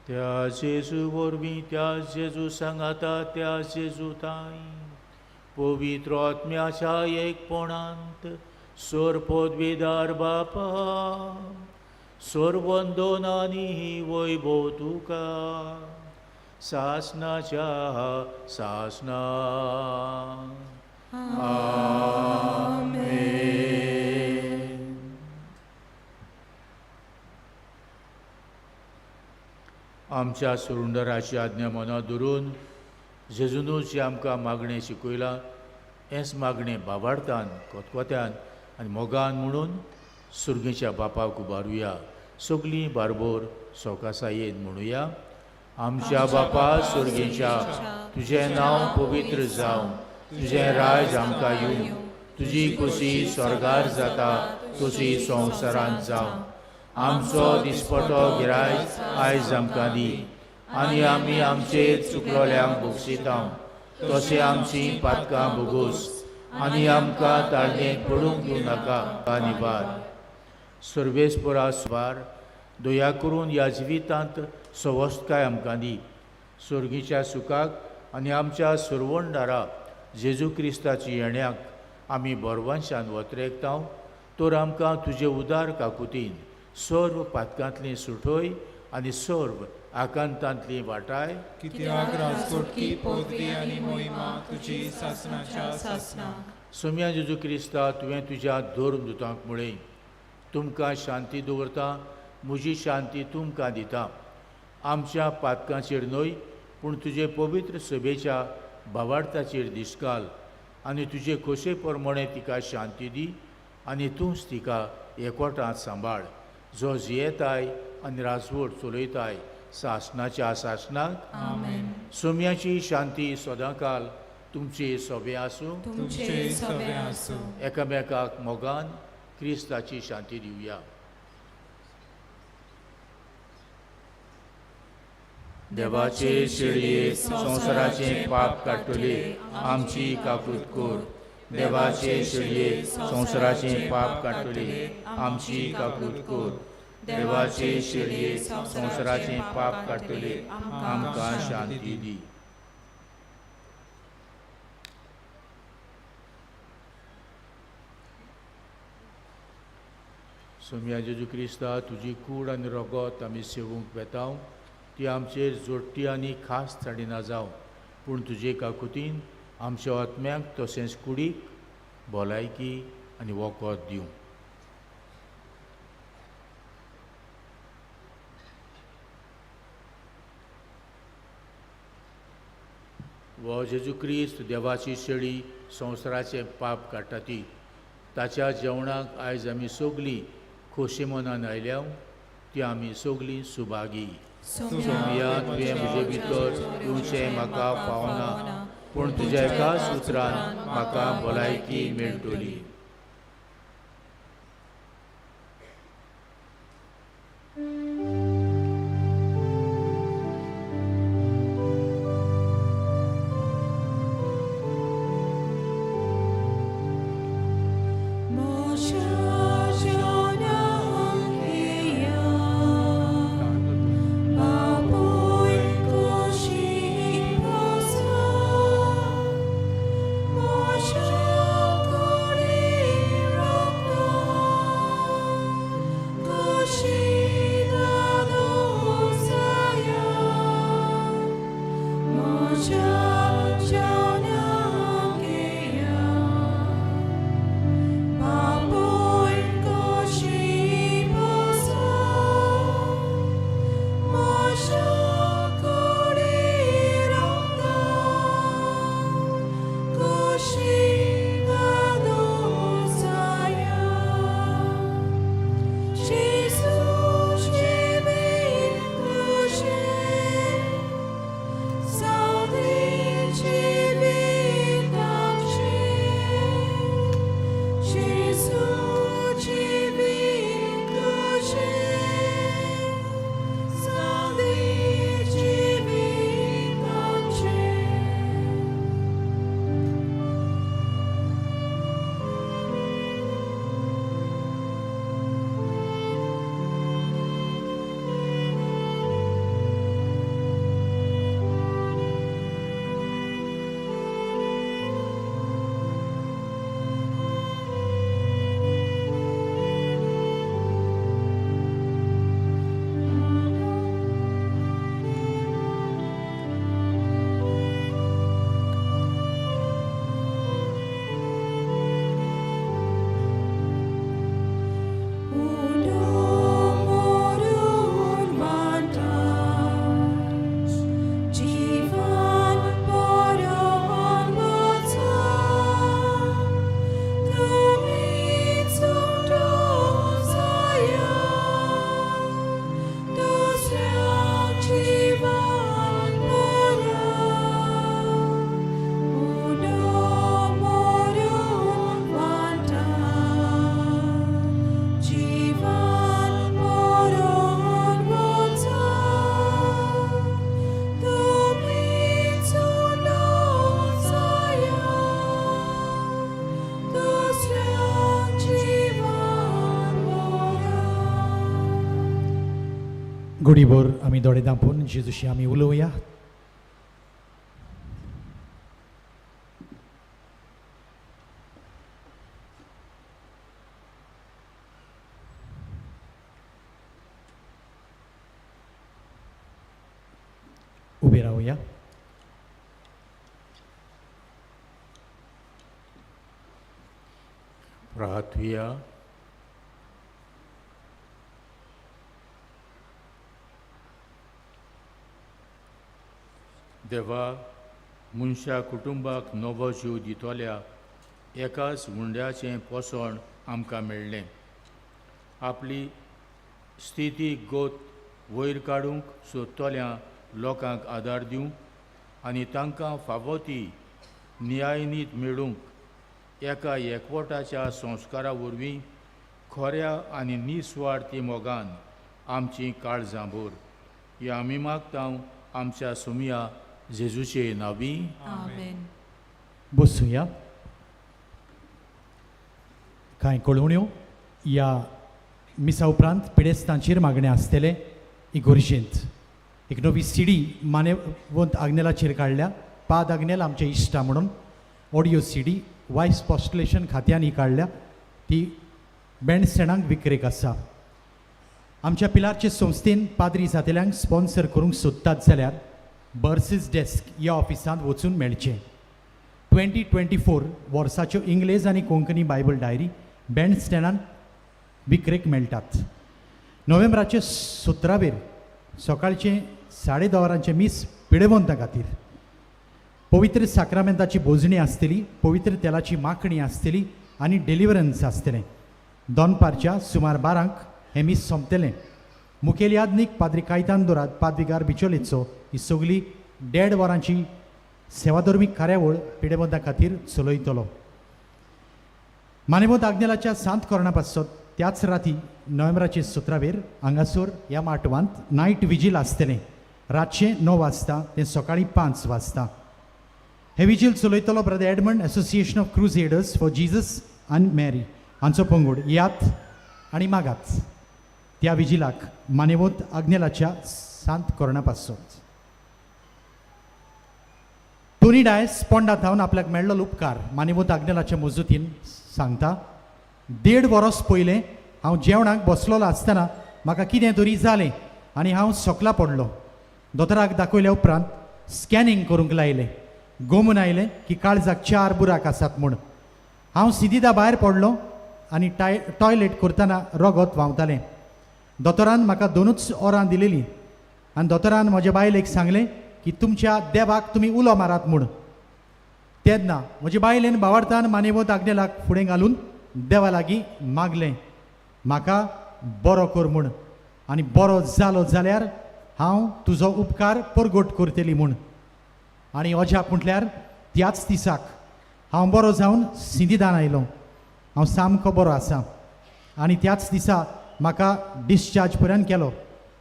त्या जेजू वरवीं, त्या जेजू सांगाता, त्या जेजू ताई पवित्र आत्म्याच्या एकपणांत सोर पदवीदार बापा, सर्वंदोनांनी वैभव तुका सासणाच्या सासणा. आमेन. आमच्या सुरुंदराची आज्ञा मनात धरून जेजूनूच जे आमकां मागणें शिकयलां हेंच मागणें बाबार्थान, कोतकोत्यान आनी मोगान म्हणून सुर्गेच्या बापाक उबारुया. सगळीं बारबोर सवकासायेन म्हणुया. आमच्या बापा सुर्गेच्या, तुजें नांव पवित्र जावं, तुजें राज आमकां येवं, तुजी खोशी स्वर्गार जाता तशी संवसारांत जावं. आमचो दिसपटो गिरायज आयज आमकां दी आनी आमी आमचेर चुकलोल्यांक बक्षिता तशें आमचीं पातकां भोगोस आनी आमकां ताळमेत पडूंक दिवं नाका निबार. सर्वेस्परा सुवार दया करून ह्या जिवितांत सवस्तकाय आमकां दी. सर्गीच्या सुखाक आनी आमच्या सर्वणदारा जेजू क्रिस्ताची येण्याक आमी बरवंशान वत्रेकता. तर आमकां तुजे उदार काकुतीन सर्व पातकांतली सुटोय आनी सर्व आकांतांतली वाटाय. कित्याक राजकोटकी पदवी आनी मोहिमा तुजी सासणाच्या सासणा. सोम्या जेजू क्रिस्ता तुवें तुज्या धर्म दुतांक म्हळें, तुमकां शांती दवरता, म्हजी शांती तुमकां दिता. आमच्या पातकांचेर न्हय पूण तुजे पवित्र सभेच्या भावार्थाचेर दिसकाल आनी तुजे खोशे प्रमाणे तिका शांती दी आनी तूंच तिका एकवटांत सांबाळ, जो जियेताय आनी राजवट चलयताय सासणाच्या सासणाक. आमेन. सोम्याची शांती सदांकाल तुमचे सोबे आसूं. तुमचे सवे आसूं. एकामेकाक मोगान क्रिस्ताची शांती दिवया. देवाचे शेळये संवसाराचे पाप काडटले आमची काकूट कर. देवाचे शेळये संवसाराचे पाप काडटले आमची काकूट कर. देवाचे शेळये संवसाराचे पाप काडटले आमकां शांती दी. सोम्या जेजू क्रिस्ता तुजी कूड आनी रगत आमी सेवूंक वेताव. ती आमचेर जोडटी आनी खास चाडिना जावं पूण तुजे काकुतीन आमच्या आत्म्याक तशेंच कुडीक भलायकी आनी वखद दिवं. वो जेजू क्रिस्त देवाची शेळी संवसाराचे पाप काडटा ती. ताच्या जेवणाक आयज आमी सगलीं खोशे मनान आयल्या. ती आमी सगलीं सुभागी. सोम्या तुवें म्हजे भितर तुमचें म्हाका पावना पूण तुज्या एकाच उतरान म्हाका भलायकी मेळटली. घडीभर आमी दोळे धांपून जेजूशी आमी उलोवया. उबे रावया. प्रार्थुया. देवा, मनशा कुटुंबाक नवो जीव दितोल्या एकाच हुंड्याचें पोसण आमकां मेळ्ळें. आपली स्थिती गोत वयर काडूंक सोदतल्या लोकांक आदार दिवंक आनी तांकां फावो ती न्यायनीत मेळूंक एका एकवटाच्या संस्कारा वरवीं खऱ्या आनी निस्वार्थी मोगान आमची काळजां भर. ह्या आमी मागतां आमच्या सुमिया जेजूचे नांवी. आमेन. बसूया. कांय कळवण्यो ह्या मिसा उपरांत पिडेस्तांचेर मागणें आसतलें इगोर्जेंत. एक नवी सीडी मानेवंत आग्नेलाचेर काडल्या. पाद आग्नेल आमचे इश्टा म्हणून ऑडियो सीडी वायस पॉस्टुलेशन खात्यांनी काडल्या. ती बँड स्टँडांक विक्रेक आसा. आमच्या पिलारचे संस्थेन पाद्री जातेल्यांक स्पॉन्सर करूंक सोदतात जाल्यार बर्सीस डेस्क ह्या ऑफिसांत वचून मेळचें. 2024 वर्साच्यो इंग्लेज आनी कोंकणी बायबल डायरी बँड स्टँडांत विक्रेक मेळटात. नोव्हेंबराचे 17 सकाळचे 10:30 मीस पिडेवंतां खातीर पवित्र साक्रामेंताची बोजणी आसतली, पवित्र तेलाची माखणी आसतली आनी डिलिव्हरन्स आसतलें. दोनपारच्या सुमार 12 हें मीस सोंपतलें. मुखेल यादनीक पाद्री कायतान दोरात पाद्विगार बिचोलेचो ही सगळी 1.5 वरांची सेवाधर्मीक कार्यावळ पिडेवंतां खातीर चलयतलो. मानेवंत आग्नेलाच्या सांत कोरणा पासत त्याच राती नोव्हेंबराचे 17 हांगासर ह्या माटवांत नायट विजील आसतलें. रातचें 9 वाजता ते सकाळीं 5 वाजता. हे विजील चलयतलो brother Edmund association of crusaders for Jesus आनी मॅरी हांचो पंगड. यात आनी मागात त्या विजिलाक मानेवंत आग्नेलाच्या सांत कोरणा पासत. टोनी डायस पोंडांतावन आपल्याक मेळ्ळो उपकार मानेवंत आग्नेलाच्या मजतीन सांगता. 1.5 वर्स पयलें हांव जेवणाक बसलोलो आसतना म्हाका कितें तरी जालें आनी हांव सकला पडलो. दोतोराक दाखयल्या उपरांत स्कॅनिंग करूंक लायलें. गोमून आयलें की काळजाक 4 बुराक आसात म्हूण. हांव सिदिदा भायर पडलो आनी टॉयलेट करतना रगत व्हांवतालें. दोतोरान म्हाका 2च वरां दिलेलीं आनी दोतोरान म्हज्या बायलेक सांगलें की तुमच्या देवाक तुमी उलो मारात म्हूण. तेन्ना म्हज्या बायलेन भावार्थान मानेवंत आग्नेलाक फुडें घालून देवा लागीं मागलें म्हाका बरो कर म्हूण आनी बरो जालो जाल्यार हांव तुजो उपकार परगट करतली म्हूण. आनी अजाप म्हटल्यार त्याच दिसाक हांव बरो जावन सिंधिदान आयलो. हांव सामको बरो आसा आनी त्याच दिसा म्हाका डिस्चार्ज पर्यंत केलो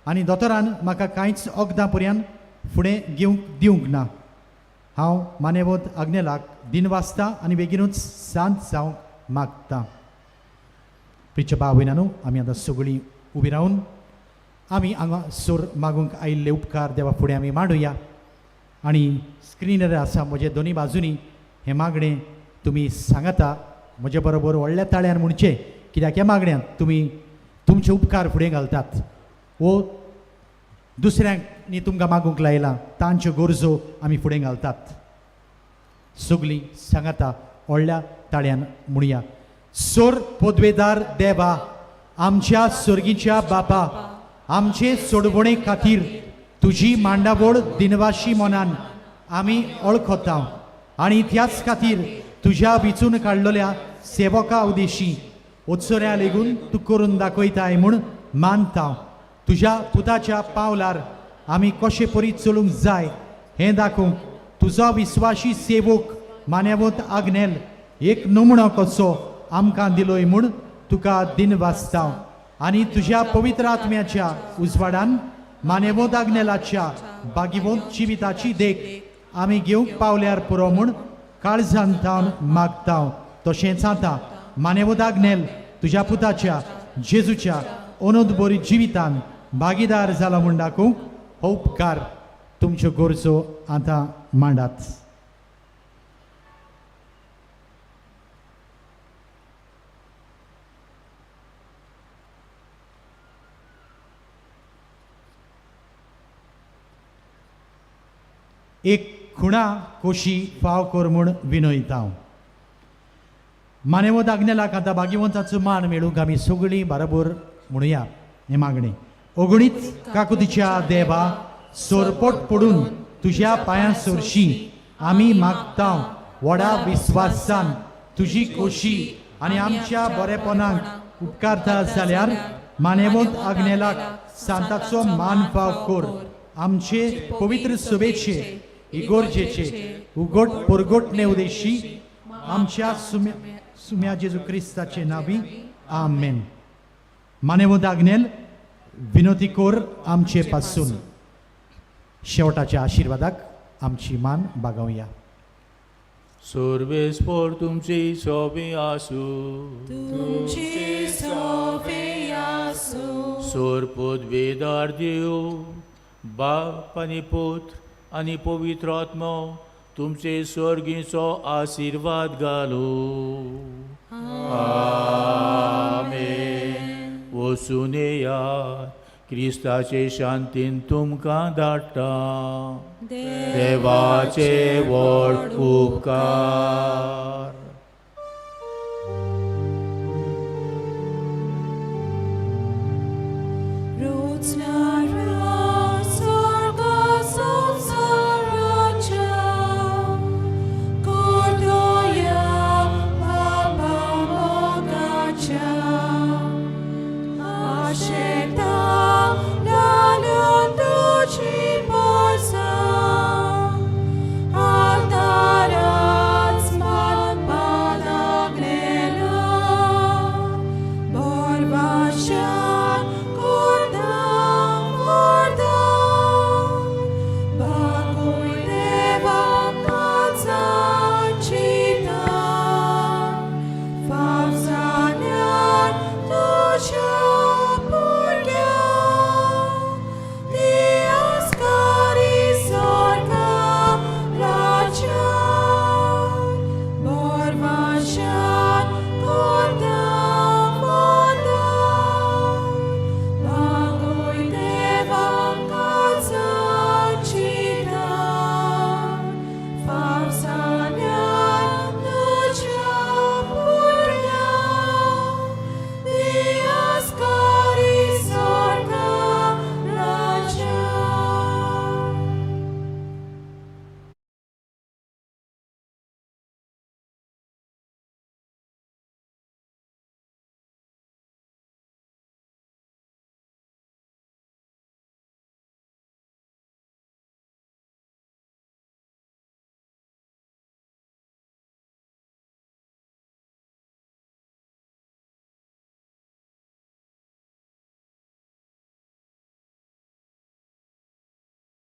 आनी दोतोरान म्हाका कांयच वखदां पर्यंत फुडें घेवंक दिवंक ना. हांव मानेवंत आग्नेलाक दिनवासता आनी बेगीनूच सांत जावंक मागता. प्रिय भाव भयणांनो, आमी आतां सगळीं उबी रावन आमी हांगासर मागूंक आयिल्ले उपकार देवा फुडें आमी मांडुया. आनी स्क्रिनर आसा म्हजे दोनी बाजूनी हें मागणें तुमी सांगाता म्हजे बरोबर व्हडल्या ताळ्यान म्हणचें, कित्याक ह्या मागण्यांत तुमी तुमचे उपकार फुडें घालतात वो दुसऱ्यांनी तुमकां मागूंक लायला तांच्यो गरजो आमी फुडें घालतात. सगळीं सांगाता व्हडल्या ताळ्यान म्हणुया. सोर पोदवेदार देवा, आमच्या सर्गीच्या बापा, आमचे सोडवणे खातीर तुजी मांडावळ दिनवाशी मनान आमी वळखता आनी त्याच खातीर तुज्या विचून काडलेल्या सेवका उदेशी उत्सऱ्या लेगून तूं करून दाखयताय म्हूण मानता. तुज्या पुताच्या पावलार आमी कशे परी चलूंक जाय हें दाखोवंक तुजो विस्वाशी सेवक मानेवंत आग्नेल एक नमुनो कसो आमकां दिलोय म्हूण तुका दिनवासता. आनी तुज्या पवित्र आत्म्याच्या उजवाडान मानेवंत आग्नेलाच्या बागीवंत जिविताची देख आमी घेवंक पावल्यार पुरो म्हूण काळजांतावन मागता. तशेंच आतां मानेवंत आग्नेल तुज्या पुताच्या जेजूच्या अनंत बरी जिवितान भागीदार जाला म्हूण दाखोवंक हो उपकार तुमच्यो गरजो आतां मांडात. एक खुणा कोशी फाव कर म्हूण विनयता हांव. मानेवंत आग्नेलाक आतां भाग्यवंताचो मान मेळूंक आमी सगळीं बरोबर म्हणुया हें मागणें. अगणीत काकुतीच्या देवा सोरपोट पडून तुज्या पांयां सरशी आमी मागता व्हडा विस्वासान तुजी खोशी आनी आमच्या बरेपणाक उपकारता जाल्यार मानेवंत आग्नेलाक सांताचो मान फाव कर. आमचे पवित्र सभेचे इगोर्जेचे उगोट परगोटणे उदेशी आमच्या सुम्या जेजू क्रिस्ताचे नावी आमेन. मानेवंत आग्नेल विनोती कोर आमचे पासून शेवटाच्या आशिर्वादाक आमची मान बागवया. सर्वेस्पोर तुमची सोबी आसू. सोरपोत वेदार देव बाप आनी पुत्र आनी पवित्र आत्मो तुमचे स्वर्गीचो आशिर्वाद घालो. आमेन. वचून येयात, क्रिस्ताचे शांतीन तुमकां धाडटा. देवाचे व्हड उपकार. रोज